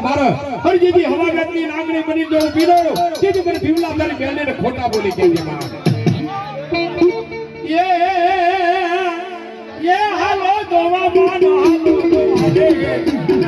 મારો હરજીજી હવાગતની નાગણી બની જો પીરો સીધી મને ભીમલા તારી બેને ખોટા બોલી કેવી માં એ હાલો દોવા માનો હાલો